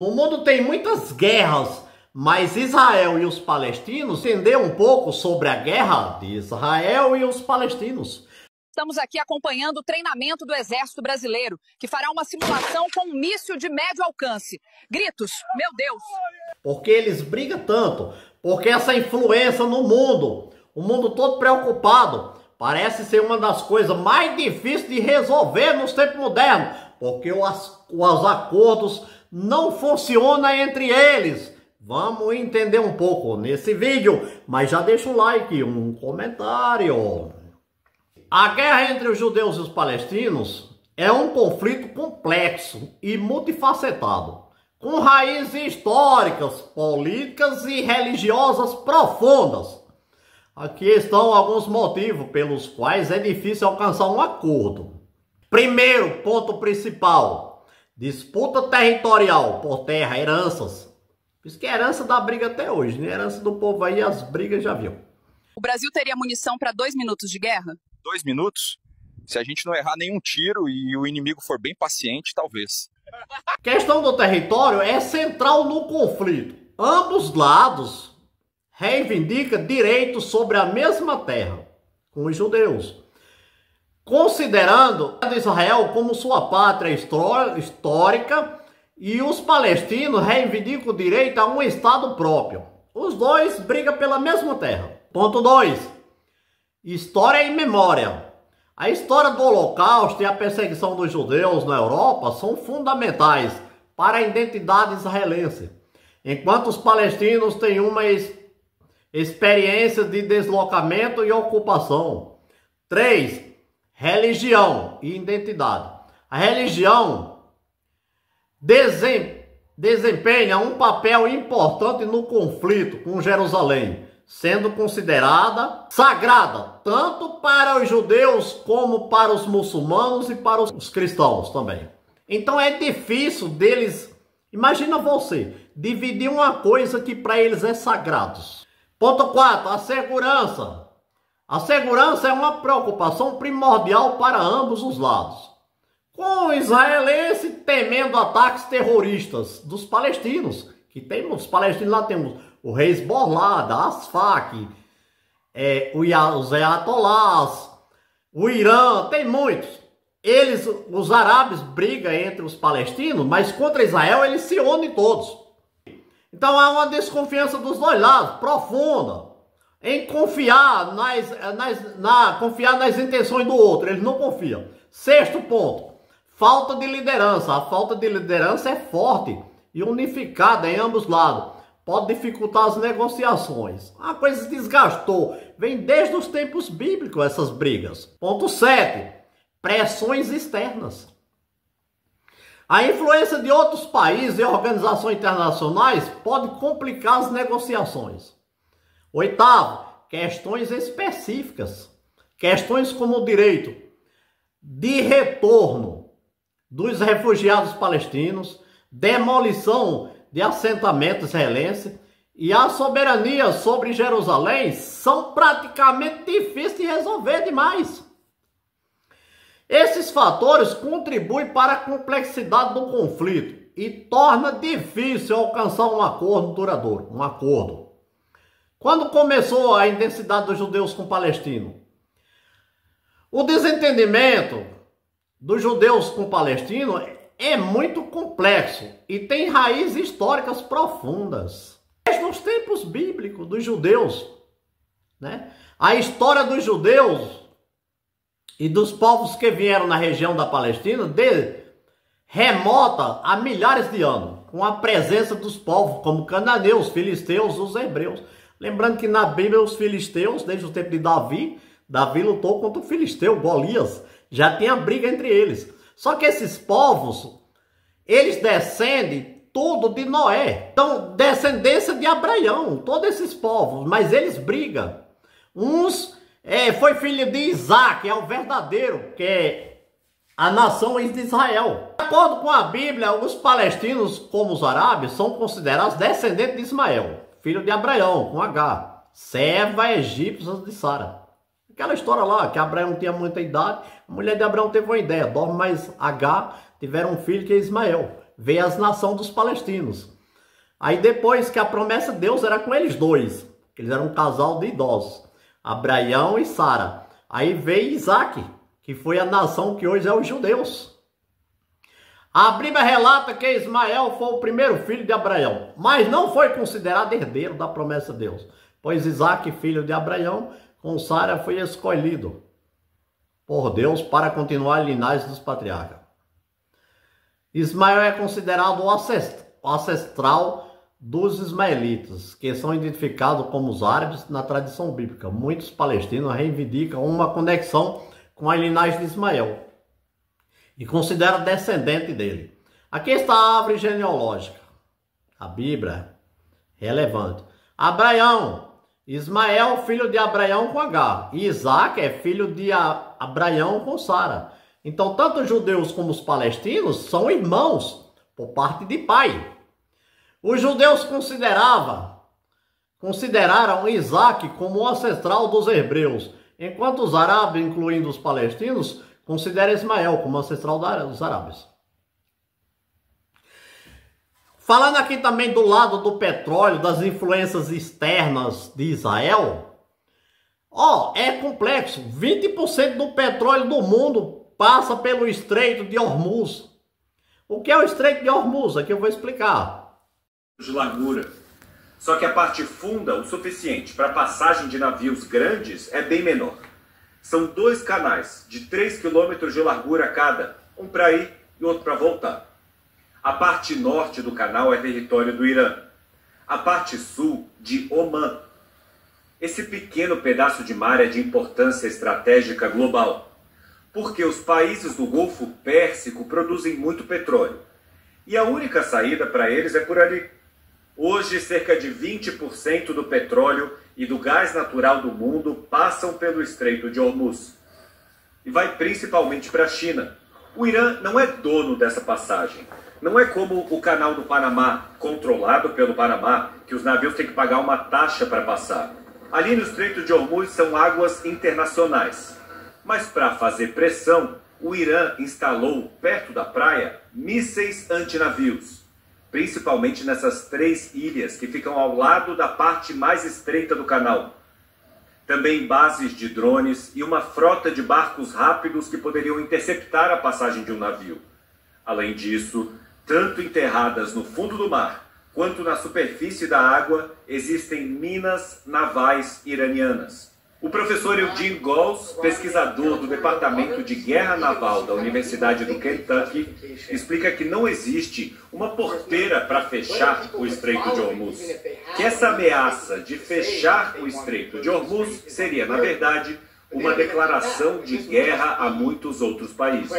O mundo tem muitas guerras, mas Israel e os palestinos entenderam um pouco sobre a guerra de Israel e os palestinos. Estamos aqui acompanhando o treinamento do Exército Brasileiro, que fará uma simulação com um míssil de médio alcance. Gritos, meu Deus! Porque eles brigam tanto, porque essa influência no mundo, o mundo todo preocupado, parece ser uma das coisas mais difíceis de resolver nos tempos modernos, porque os acordos não funcionam entre eles. Vamos entender um pouco nesse vídeo, mas já deixa um like, um comentário. A guerra entre os judeus e os palestinos é um conflito complexo e multifacetado, com raízes históricas, políticas e religiosas profundas. Aqui estão alguns motivos pelos quais é difícil alcançar um acordo. Primeiro ponto principal: disputa territorial por terra, heranças. Por isso que a herança dá briga até hoje, né? A herança do povo aí, as brigas já viu. O Brasil teria munição para 2 minutos de guerra? 2 minutos? Se a gente não errar nenhum tiro e o inimigo for bem paciente, talvez. A questão do território é central no conflito. Ambos lados reivindicam direitos sobre a mesma terra, com os judeus, considerando Israel como sua pátria histórica, e os palestinos reivindicam o direito a um estado próprio. Os dois brigam pela mesma terra. Ponto 2. História e memória. A história do Holocausto e a perseguição dos judeus na Europa são fundamentais para a identidade israelense, enquanto os palestinos têm uma experiência de deslocamento e ocupação. 3. Religião e identidade. A religião desempenha um papel importante no conflito com Jerusalém, sendo considerada sagrada tanto para os judeus como para os muçulmanos e para os cristãos também. Então é difícil deles, imagina você, dividir uma coisa que para eles é sagrado. Ponto 4, a segurança. A segurança é uma preocupação primordial para ambos os lados, com o israelense temendo ataques terroristas dos palestinos, que tem os palestinos lá, temos o Hezbollah, da Asfaq, os Ayatollahs, o Irã, tem muitos. Os árabes brigam entre os palestinos, mas contra Israel eles se unem todos. Então há uma desconfiança dos dois lados, profunda, em confiar confiar nas intenções do outro. Eles não confiam. 6º ponto, falta de liderança. A falta de liderança é forte e unificada em ambos lados. Pode dificultar as negociações. A coisa se desgastou. Vem desde os tempos bíblicos essas brigas. Ponto 7. Pressões externas. A influência de outros países e organizações internacionais pode complicar as negociações. 8º. Questões específicas. Questões como o direito de retorno dos refugiados palestinos, demolição de assentamentos israelenses e a soberania sobre Jerusalém são praticamente difíceis de resolver demais. Esses fatores contribuem para a complexidade do conflito e torna difícil alcançar um acordo duradouro, um acordo. Quando começou a intensidade dos judeus com o palestino? O desentendimento dos judeus com o palestino é muito complexo e tem raízes históricas profundas. Nos tempos bíblicos dos judeus, né? A história dos judeus e dos povos que vieram na região da Palestina remota a milhares de anos, com a presença dos povos como cananeus, filisteus, os hebreus. Lembrando que na Bíblia os filisteus, desde o tempo de Davi lutou contra o filisteu, Golias. Já tinha briga entre eles. Só que esses povos, eles descendem tudo de Noé. Então, descendência de Abraão, todos esses povos, mas eles brigam. Uns foi filho de Isaac, é o verdadeiro, que é a nação de Israel. De acordo com a Bíblia, os palestinos, como os árabes, são considerados descendentes de Ismael, filho de Abraão, com H, serva egípcia de Sara. Aquela história lá, que Abraão tinha muita idade, a mulher de Abraão teve uma ideia, dorme mais H, tiveram um filho que é Ismael. veio as nações dos palestinos. Aí depois que a promessa de Deus era com eles dois, eles eram um casal de idosos, Abraão e Sara. Aí veio Isaac, que foi a nação que hoje é os judeus. A Bíblia relata que Ismael foi o primeiro filho de Abraão, mas não foi considerado herdeiro da promessa de Deus, pois Isaac, filho de Abraão, com Sara foi escolhido por Deus para continuar a linhagem dos patriarcas. Ismael é considerado o ancestral dos ismaelitas, que são identificados como os árabes na tradição bíblica. Muitos palestinos reivindicam uma conexão com a linhagem de Ismael e consideram descendente dele. Aqui está a árvore genealógica. A Bíblia é relevante. Abraão, Ismael, filho de Abraão com Agar. E Isaac é filho de Abraão com Sara. Então, tanto os judeus como os palestinos são irmãos por parte de pai. Os judeus consideraram Isaac como o ancestral dos hebreus, enquanto os árabes, incluindo os palestinos, consideram Ismael como ancestral dos árabes. Falando aqui também do lado do petróleo, das influências externas de Israel, é complexo. 20% do petróleo do mundo passa pelo Estreito de Hormuz. O que é o Estreito de Hormuz? Aqui eu vou explicar. De largura. Só que a parte funda o suficiente para passagem de navios grandes é bem menor. São 2 canais de 3 km de largura cada, um para ir e outro para voltar. A parte norte do canal é território do Irã, a parte sul de Omã. Esse pequeno pedaço de mar é de importância estratégica global, porque os países do Golfo Pérsico produzem muito petróleo, e a única saída para eles é por ali. Hoje, cerca de 20% do petróleo e do gás natural do mundo passam pelo Estreito de Hormuz. E vai principalmente para a China. O Irã não é dono dessa passagem. Não é como o canal do Panamá, controlado pelo Panamá, que os navios têm que pagar uma taxa para passar. Ali no Estreito de Hormuz são águas internacionais. Mas para fazer pressão, o Irã instalou, perto da praia, mísseis antinavios. Principalmente nessas 3 ilhas que ficam ao lado da parte mais estreita do canal. Também bases de drones e uma frota de barcos rápidos que poderiam interceptar a passagem de um navio. Além disso, tanto enterradas no fundo do mar quanto na superfície da água, existem minas navais iranianas. O professor Eugene Gauss, pesquisador do Departamento de Guerra Naval da Universidade do Kentucky, explica que não existe uma porteira para fechar o Estreito de Hormuz. Que essa ameaça de fechar o Estreito de Hormuz seria, na verdade, uma declaração de guerra a muitos outros países.